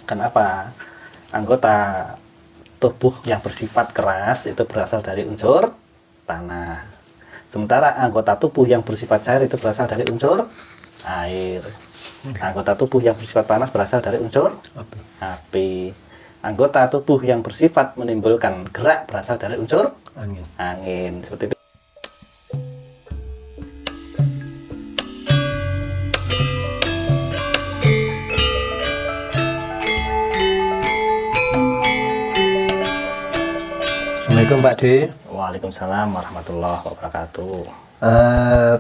Kenapa? Anggota tubuh yang bersifat keras itu berasal dari unsur tanah. Sementara anggota tubuh yang bersifat cair itu berasal dari unsur air. Anggota tubuh yang bersifat panas berasal dari unsur api. Anggota tubuh yang bersifat menimbulkan gerak berasal dari unsur angin. Seperti itu. Assalamualaikum Pak D. Waalaikumsalam warahmatullahi wabarakatuh.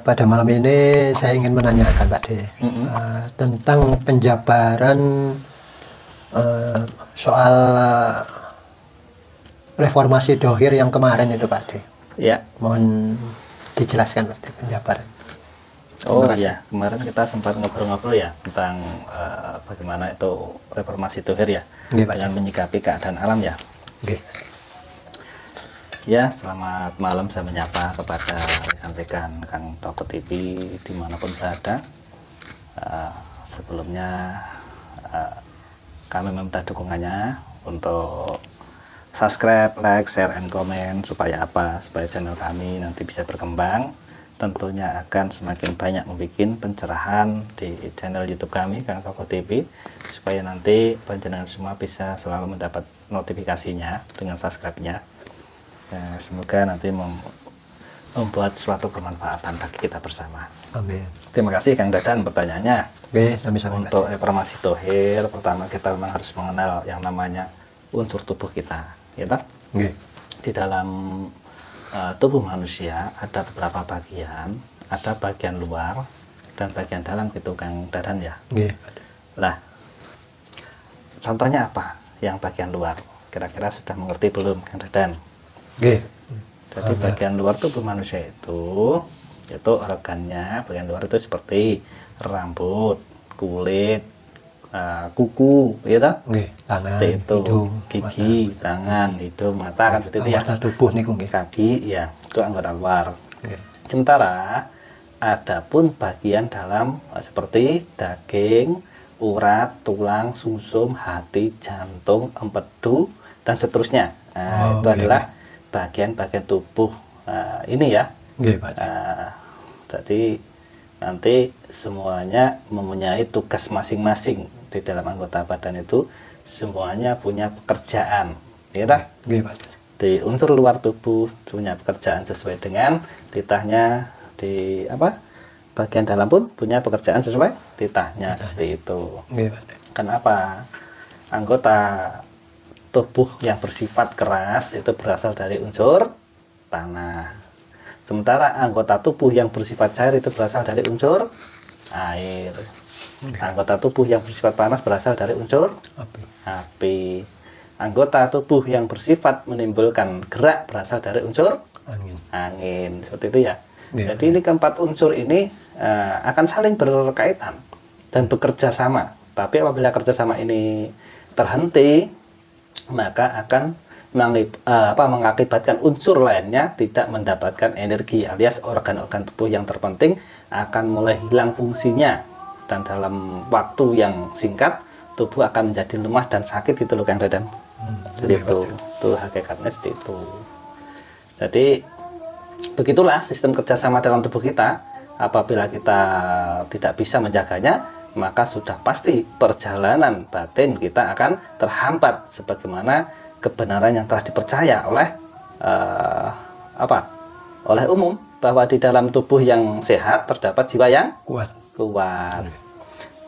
Pada malam ini saya ingin menanyakan Pak D tentang penjabaran soal reformasi dohir yang kemarin itu Pak D. Ya. Mohon dijelaskan Pak D penjabaran. Oh iya, kemarin kita sempat ngobrol-ngobrol ya tentang bagaimana itu reformasi dohir ya, dengan menyikapi keadaan alam ya. Ya, selamat malam saya menyapa kepada rekan-rekan Kang Toko TV dimanapun berada. Sebelumnya kami meminta dukungannya untuk subscribe, like, share, and comment supaya apa? Supaya channel kami nanti bisa berkembang. Tentunya akan semakin banyak membuat pencerahan di channel YouTube kami Kang Toko TV supaya nanti panjenengan semua bisa selalu mendapat notifikasinya dengan subscribe-nya. Ya, semoga nanti membuat suatu kemanfaatan bagi kita bersama. Amin. Terima kasih Kang Dadan pertanyaannya. Sama-sama. Untuk reformasi dohir, pertama kita memang harus mengenal yang namanya unsur tubuh kita, ya tak? Di dalam tubuh manusia ada beberapa bagian, ada bagian luar dan bagian dalam gitu Kang Dadan ya. Lah, contohnya apa? Yang bagian luar, kira-kira sudah mengerti belum Kang Dadan? Jadi bagian luar tubuh manusia itu organnya, bagian luar itu seperti rambut, kulit, kuku, ya toh? Seperti itu, hidung, gigi, mata, tangan, hidung, mata kan seperti itu ya. Tubuh nih, kaki ya, itu anggota luar. Sementara adapun bagian dalam seperti daging, urat, tulang, sumsum, hati, jantung, empedu dan seterusnya. Nah, itu adalah bagian-bagian tubuh ini ya. Jadi nanti semuanya mempunyai tugas masing-masing di dalam anggota badan itu, semuanya punya pekerjaan, ya. Di unsur luar tubuh punya pekerjaan sesuai dengan titahnya, di bagian dalam pun punya pekerjaan sesuai titahnya. Seperti itu. Kenapa? Anggota tubuh yang bersifat keras itu berasal dari unsur tanah. Sementara anggota tubuh yang bersifat cair itu berasal dari unsur air. Anggota tubuh yang bersifat panas berasal dari unsur api. Anggota tubuh yang bersifat menimbulkan gerak berasal dari unsur angin. Seperti itu ya. Jadi ini keempat unsur ini akan saling berkaitan dan bekerja sama. Tapi apabila kerjasama ini terhenti, maka akan mengakibatkan unsur lainnya tidak mendapatkan energi, alias organ-organ tubuh yang terpenting akan mulai hilang fungsinya, dan dalam waktu yang singkat tubuh akan menjadi lemah dan sakit gitu loh Kang Dadan. Jadi itu hakikatnya seperti itu. Jadi begitulah sistem kerjasama dalam tubuh kita. Apabila kita tidak bisa menjaganya, maka sudah pasti perjalanan batin kita akan terhambat, sebagaimana kebenaran yang telah dipercaya oleh oleh umum, bahwa di dalam tubuh yang sehat terdapat jiwa yang kuat.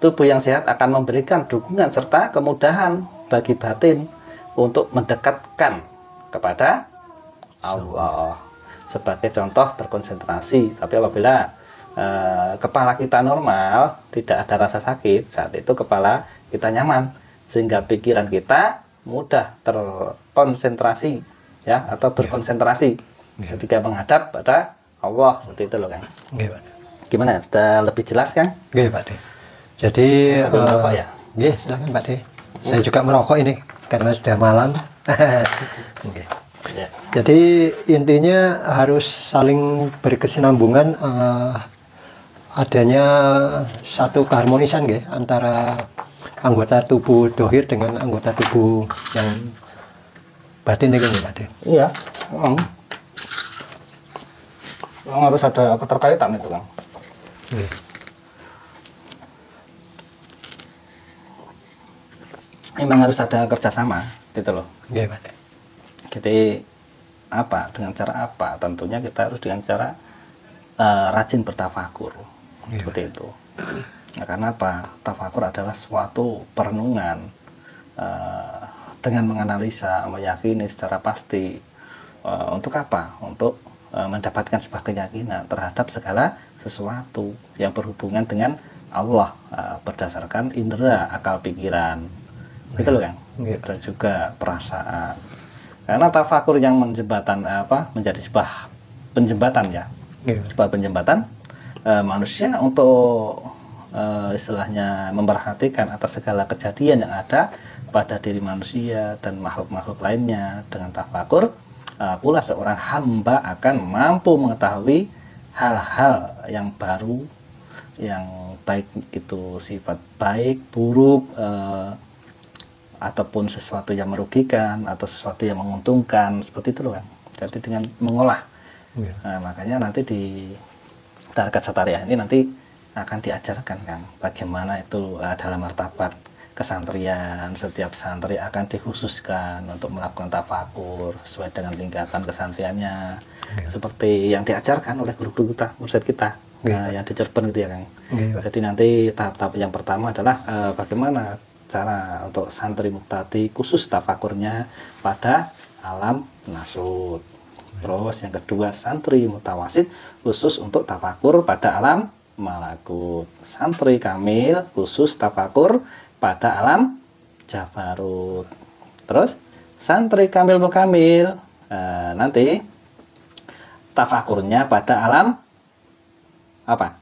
Tubuh yang sehat akan memberikan dukungan serta kemudahan bagi batin untuk mendekatkan kepada Allah. Sebagai contoh berkonsentrasi. Tapi apabila kepala kita normal, tidak ada rasa sakit, saat itu kepala kita nyaman, sehingga pikiran kita mudah terkonsentrasi ya, atau berkonsentrasi ketika menghadap pada Allah. Seperti itu loh Kang. Gimana? Sudah lebih jelas Kang? Pak D. Jadi merokok ya? Silakan Pak D. Saya juga merokok ini karena sudah malam. Jadi intinya harus saling berkesinambungan, adanya satu keharmonisan antara anggota tubuh dohir dengan anggota tubuh yang batin itu Pak De. Iya, harus ada keterkaitan itu Kang. Memang harus ada kerjasama gitu loh. Iya Pak De. Jadi apa, dengan cara apa? Tentunya kita harus dengan cara rajin bertafakur, seperti itu. Nah, karena apa? Tafakur adalah suatu perenungan dengan menganalisa, meyakini secara pasti untuk apa? Untuk mendapatkan sebuah keyakinan terhadap segala sesuatu yang berhubungan dengan Allah berdasarkan indera, akal, pikiran, gitu loh Kang. Dan juga perasaan. Karena tafakur yang menjadi sebuah penjembatan ya, sebuah penjembatan manusia untuk istilahnya memperhatikan atas segala kejadian yang ada pada diri manusia dan makhluk-makhluk lainnya. Dengan tafakur pula seorang hamba akan mampu mengetahui hal-hal yang baru, yang baik itu sifat baik, buruk, ataupun sesuatu yang merugikan atau sesuatu yang menguntungkan, seperti itu loh Kang. Jadi dengan mengolah, makanya nanti di Tarikat Satariyah ini nanti akan diajarkan Kang, bagaimana itu dalam martabat kesantrian. Setiap santri akan dikhususkan untuk melakukan tafakur sesuai dengan tingkatan kesantriannya, seperti yang diajarkan oleh guru-guru kita, mursyid kita yang di Cirebon gitu ya Kang. Jadi nanti tahap-tahap yang pertama adalah bagaimana cara untuk santri muktadi khusus tafakurnya pada alam nasut. Terus yang kedua, santri mutawasid khusus untuk tafakur pada alam malakut. Santri kamil khusus tafakur pada alam jabarut. Terus santri kamil mukamil nanti tafakurnya pada alam apa?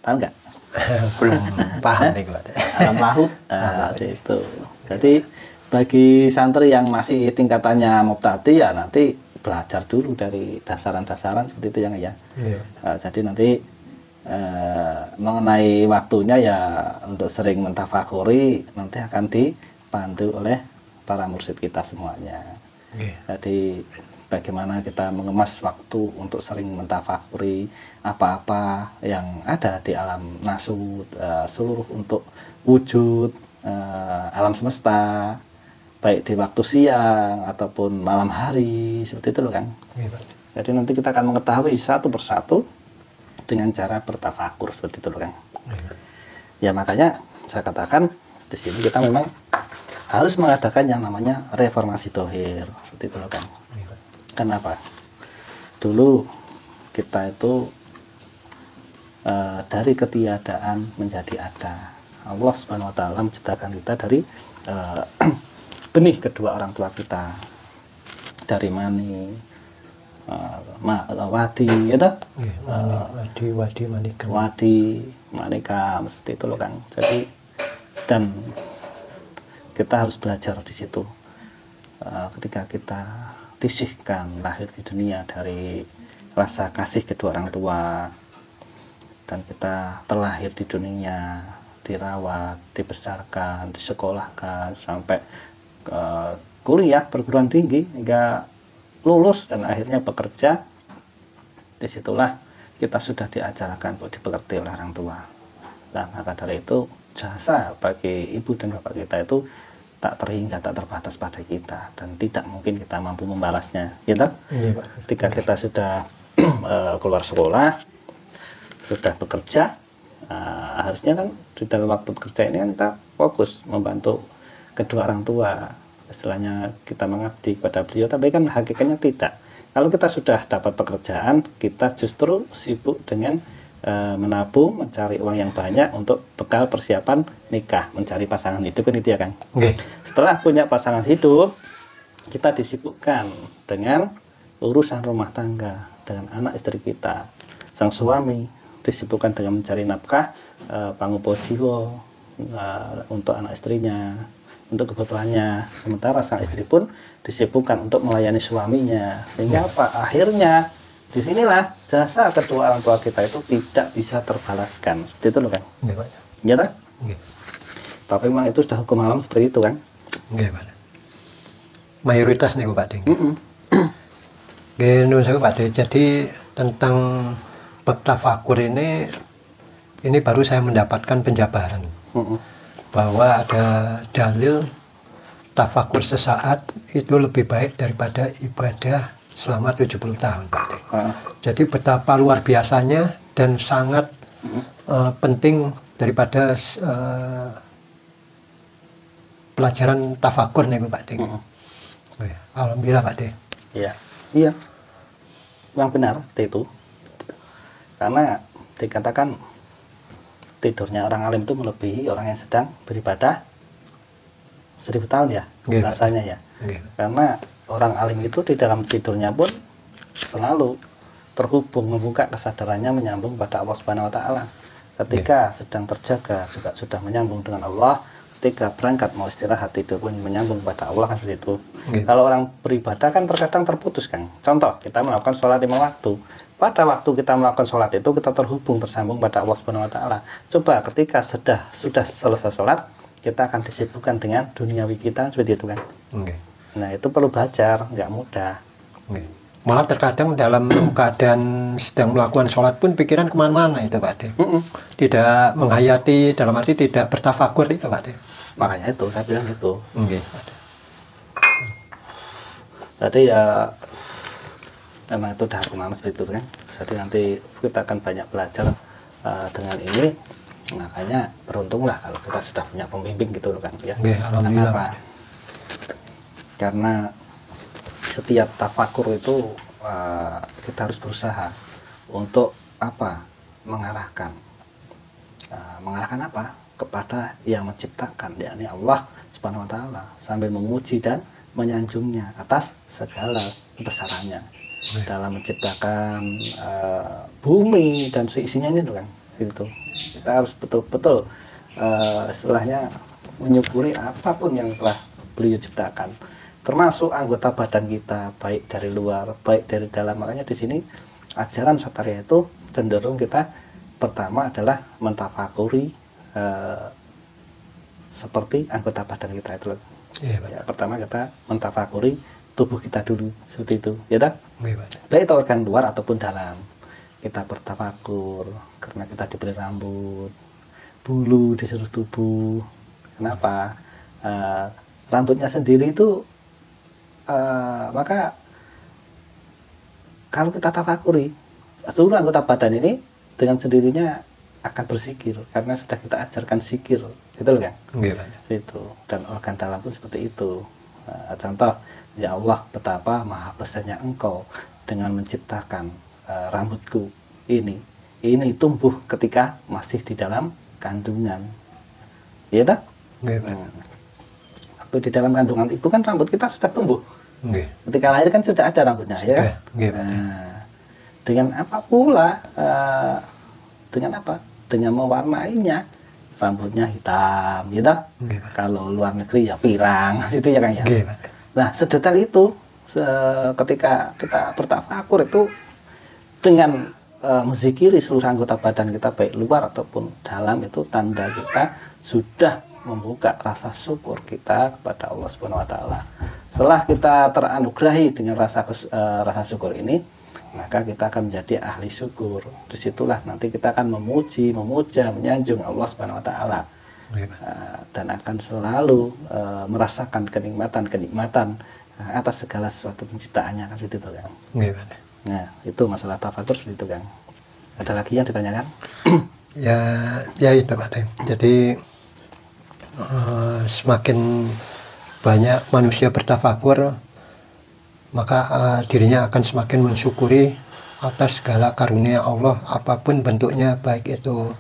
Tahu nggak? Belum paham nih Pak De. Alam lahut. Itu. Jadi bagi santri yang masih tingkatannya muktadi ya nanti belajar dulu dari dasaran-dasaran seperti itu ya. Jadi nanti mengenai waktunya ya untuk sering mentafakuri nanti akan dipandu oleh para mursyid kita semuanya. Jadi bagaimana kita mengemas waktu untuk sering mentafakuri apa-apa yang ada di alam nasut, seluruh untuk wujud alam semesta, baik di waktu siang ataupun malam hari, seperti itu loh Kang. Jadi nanti kita akan mengetahui satu persatu dengan cara bertafakur, seperti itu loh Kang. Ya makanya saya katakan di sini kita memang harus mengadakan yang namanya reformasi dohir, seperti itu loh Kang. Kenapa? Dulu kita itu dari ketiadaan menjadi ada. Allah Subhanahu wa taala menciptakan kita dari benih kedua orang tua kita. Dari mani, wadi, ya wadi, manika, seperti itu loh Kang. Jadi dan kita harus belajar di situ. Ketika kita disihkan lahir di dunia dari rasa kasih kedua orang tua dan kita terlahir di dunia, dirawat, dibesarkan, disekolahkan sampai kuliah perguruan tinggi hingga lulus dan akhirnya bekerja. Disitulah kita sudah diajarkan untuk dipekerti oleh orang tua. Nah maka dari itu jasa bagi ibu dan bapak kita itu tak terhingga, tak terbatas pada kita dan tidak mungkin kita mampu membalasnya, gitu. Ketika kita sudah keluar sekolah, sudah bekerja, harusnya kan di dalam waktu bekerja ini kan kita fokus membantu kedua orang tua, istilahnya kita mengabdi kepada beliau, tapi kan hakikatnya tidak. Kalau kita sudah dapat pekerjaan, kita justru sibuk dengan menabung, mencari uang yang banyak untuk bekal persiapan nikah, mencari pasangan hidup kan itu ya Kang. Setelah punya pasangan hidup, kita disibukkan dengan urusan rumah tangga, dengan anak istri kita. Sang suami disibukkan dengan mencari nafkah pangupo jiwa untuk anak istrinya, untuk kebutuhannya. Sementara sang istri pun disibukkan untuk melayani suaminya. Sehingga apa? Akhirnya disinilah jasa kedua orang tua kita itu tidak bisa terbalaskan. Seperti itu loh Kang. Ya, Tapi memang itu sudah hukum alam seperti itu kan. Nggih, Pak. Mayoritas nih Pak De. Nggih, Pak De. Jadi tentang bab tafakur ini baru saya mendapatkan penjabaran bahwa ada dalil tafakur sesaat itu lebih baik daripada ibadah selama 70 tahun Pak De. Jadi betapa luar biasanya dan sangat penting daripada pelajaran tafakur nih Pak De. Alhamdulillah Pak De. Iya, iya, yang benar itu, karena dikatakan tidurnya orang alim itu melebihi orang yang sedang beribadah 1000 tahun ya, rasanya ya. Karena orang alim itu di dalam tidurnya pun selalu terhubung, membuka kesadarannya menyambung pada Allah Subhanahu Wa Taala. Ketika sedang terjaga juga sudah menyambung dengan Allah. Ketika berangkat mau istirahat tidur pun menyambung pada Allah kan seperti itu. Kalau orang beribadah kan terkadang terputus kan. Contoh kita melakukan sholat 5 waktu. Pada waktu kita melakukan sholat itu kita terhubung tersambung pada Allah Subhanahu Wa Taala. Coba ketika sudah selesai sholat kita akan disibukkan dengan duniawi kita seperti itu kan. Nah itu perlu belajar, nggak mudah. Malah terkadang dalam keadaan sedang melakukan sholat pun pikiran kemana-mana itu Pak De. Tidak menghayati, dalam arti tidak bertafakur itu Pak De. Makanya itu saya bilang gitu. Jadi ya memang itu udah hukum alam seperti itu kan. Jadi nanti kita akan banyak belajar dengan ini. Makanya beruntunglah kalau kita sudah punya pembimbing gitu loh kan ya. Kenapa? Karena setiap tafakur itu kita harus berusaha untuk apa? Mengarahkan apa? Kepada yang menciptakan, yakni Allah Subhanahu Wa Taala, sambil memuji dan menyanjungnya atas segala kebesarannya dalam menciptakan bumi dan seisinya ini kan. Gitu. Kita harus betul-betul istilahnya menyukuri apapun yang telah beliau ciptakan, termasuk anggota badan kita, baik dari luar, baik dari dalam. Makanya di sini ajaran Satarya itu cenderung kita pertama adalah mentafakuri seperti anggota badan kita itu. Ya, pertama kita mentafakuri tubuh kita dulu seperti itu, ya tak? Baik itu organ luar ataupun dalam. Kita bertafakur karena kita diberi rambut, bulu di seluruh tubuh. Kenapa? Rambutnya sendiri itu maka kalau kita tafakuri seluruh anggota badan ini dengan sendirinya akan berzikir karena sudah kita ajarkan zikir, gitu loh kan? Itu. Dan organ dalam pun seperti itu. Contoh, ya Allah betapa maha besarnya Engkau dengan menciptakan rambutku ini tumbuh ketika masih di dalam kandungan, ya tak? Waktu di dalam kandungan ibu kan rambut kita sudah tumbuh. Ketika lahir kan sudah ada rambutnya, ya. Dengan apa pula? Dengan apa? Dengan mewarnainya, rambutnya hitam, gitu. Kalau luar negeri ya pirang, itu ya kan ya. Nah, sedetail itu ketika kita bertafakur itu dengan menzikiri seluruh anggota badan kita baik luar ataupun dalam, itu tanda kita sudah membuka rasa syukur kita kepada Allah Subhanahu Wa Taala. Setelah kita teranugerahi dengan rasa syukur ini, maka kita akan menjadi ahli syukur. Disitulah nanti kita akan memuji, memuja, menyanjung Allah Subhanahu Wa Taala, dan akan selalu merasakan kenikmatan atas segala sesuatu penciptaannya kan gitu kan. Nah itu masalah tafakur seperti itu kan. Ada lagi yang ditanyakan? ya itu Pak De. Jadi semakin banyak manusia bertafakur, maka dirinya akan semakin mensyukuri atas segala karunia Allah apapun bentuknya, baik itu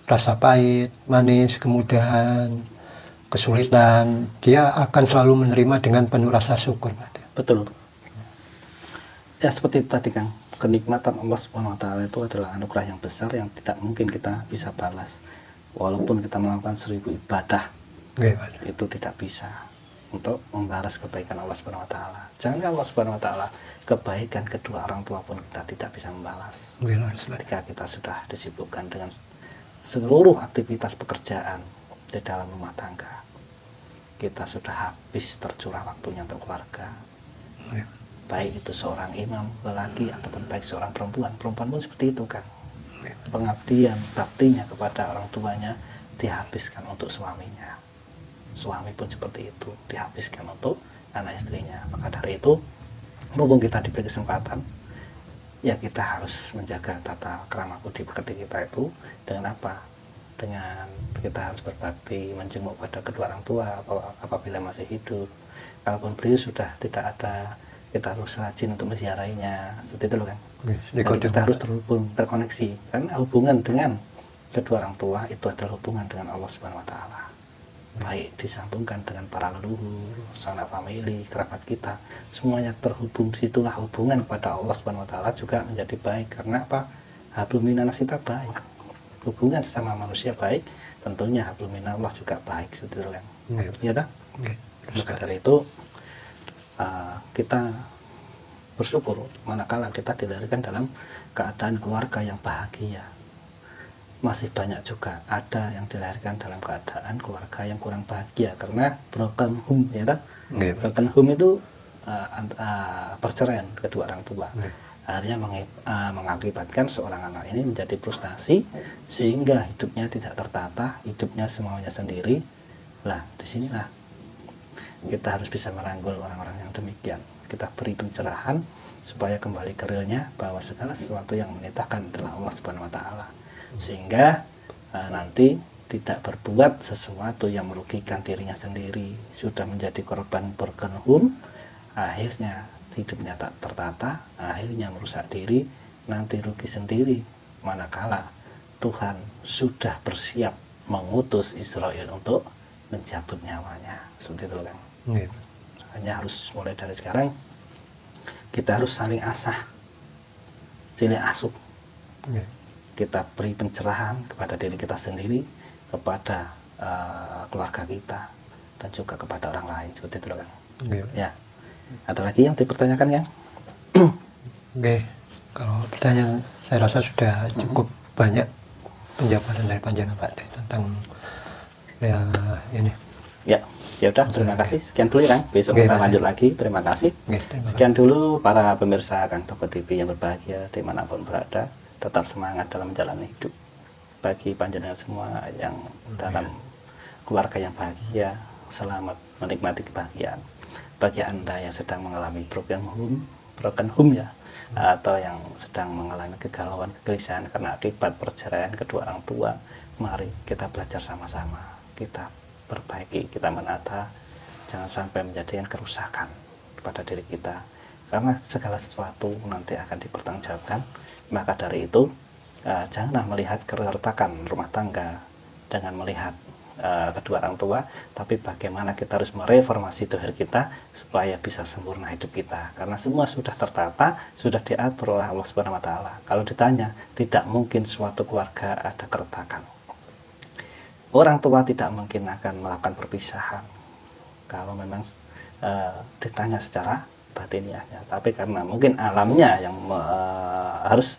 rasa pahit, manis, kemudahan, kesulitan, dia akan selalu menerima dengan penuh rasa syukur. Betul. Ya seperti tadi Kang, kenikmatan Allah Subhanahu Wa Taala itu adalah anugerah yang besar yang tidak mungkin kita bisa balas. Walaupun kita melakukan 1000 ibadah, itu tidak bisa untuk membalas kebaikan Allah Subhanahu Wa Taala. Jangan Allah Subhanahu Wa Taala, kebaikan kedua orang tua pun kita tidak bisa membalas. Ketika kita sudah disibukkan dengan seluruh aktivitas pekerjaan, di dalam rumah tangga. Kita sudah habis tercurah waktunya untuk keluarga. Baik itu seorang imam lelaki ataupun baik seorang perempuan. Perempuan pun seperti itu kan. Pengabdian, baktinya kepada orang tuanya dihabiskan untuk suaminya. Suami pun seperti itu, dihabiskan untuk anak istrinya. Maka dari itu, mumpung kita diberi kesempatan, ya kita harus menjaga tata krama budi pekerti kita itu dengan apa? Dengan kita harus berbakti, menjenguk pada kedua orang tua apabila masih hidup. Kalaupun beliau sudah tidak ada, kita harus rajin untuk menziarahinya, seperti itu loh kan. Jadi kita harus terhubung, terkoneksi, karena hubungan dengan kedua orang tua itu adalah hubungan dengan Allah Subhanahu Wa Taala. Baik disambungkan dengan para leluhur, sanak famili, kerabat kita, semuanya terhubung. Situlah hubungan kepada Allah Subhanahu Wa Taala juga menjadi baik. Karena apa? Hablum minanas kita baik, hubungan sesama manusia baik, tentunya hablum minallah juga baik, seperti itu kan. Iya dah. Maka dari itu kita bersyukur manakala kita dilahirkan dalam keadaan keluarga yang bahagia. Masih banyak juga ada yang dilahirkan dalam keadaan keluarga yang kurang bahagia karena broken home, ya kan? Broken home itu perceraian kedua orang tua. Akhirnya mengakibatkan seorang anak ini menjadi frustasi sehingga hidupnya tidak tertata, hidupnya semaunya sendiri. Lah, disinilah kita harus bisa merangkul orang-orang yang demikian. Kita beri pencerahan supaya kembali ke realnya bahwa segala sesuatu yang menitahkan adalah Allah Subhanahu Wa Taala, sehingga nanti tidak berbuat sesuatu yang merugikan dirinya sendiri. Sudah menjadi korban broken home, akhirnya hidupnya tak tertata, akhirnya merusak diri, nanti rugi sendiri. Manakala Tuhan sudah bersiap mengutus Israel untuk mencabut nyawanya, seperti itu kan. Hanya harus mulai dari sekarang kita harus saling asah, saling asuh. Kita beri pencerahan kepada diri kita sendiri, kepada keluarga kita, dan juga kepada orang lain, seperti itu kan. Ya, ada lagi yang dipertanyakan ya? Oke, kalau pertanyaan saya rasa sudah cukup banyak penjabaran dari panjenengan Pak De tentang ya ini. Ya udah, terima kasih. Sekian dulu ya Kang. Besok kita lanjut lagi. Terima kasih. Sekian dulu para pemirsa Kang Toko TV yang berbahagia dimanapun berada. Tetap semangat dalam menjalani hidup. Bagi panjenengan semua yang dalam keluarga yang bahagia, selamat menikmati kebahagiaan. Bagi Anda yang sedang mengalami broken home ya, atau yang sedang mengalami kegalauan, kegelisahan karena akibat perceraian kedua orang tua, mari kita belajar sama-sama. Kita perbaiki, kita menata, jangan sampai menjadikan kerusakan pada diri kita, karena segala sesuatu nanti akan dipertanggungjawabkan. Maka dari itu janganlah melihat keretakan rumah tangga dengan melihat kedua orang tua, tapi bagaimana kita harus mereformasi dohir kita supaya bisa sempurna hidup kita, karena semua sudah tertata, sudah diatur oleh Allah Subhanahu Wa Taala. Kalau ditanya, tidak mungkin suatu keluarga ada keretakan. Orang tua tidak mungkin akan melakukan perpisahan kalau memang ditanya secara batiniahnya, tapi karena mungkin alamnya yang harus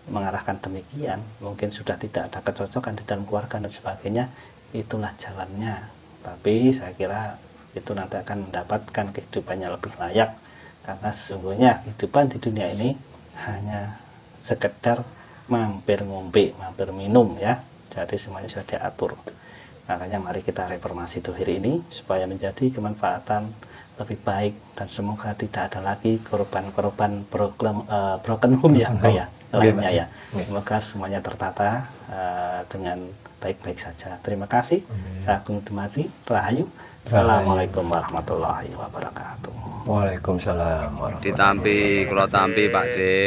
mengarahkan demikian, mungkin sudah tidak ada kecocokan di dalam keluarga dan sebagainya, itulah jalannya. Tapi saya kira itu nanti akan mendapatkan kehidupannya lebih layak, karena sesungguhnya kehidupan di dunia ini hanya sekedar mampir ngombe, mampir minum ya. Jadi semuanya sudah diatur. Makanya mari kita reformasi dohir ini supaya menjadi kemanfaatan lebih baik, dan semoga tidak ada lagi korban-korban broken home ya lainnya ya. Semoga semuanya tertata dengan baik-baik saja. Terima kasih. Sagung Dumadi Rahayu. Assalamualaikum warahmatullahi wabarakatuh. Waalaikumsalam warahmatullahi wabarakatuh. Ditampi, kalau tampi Pak De.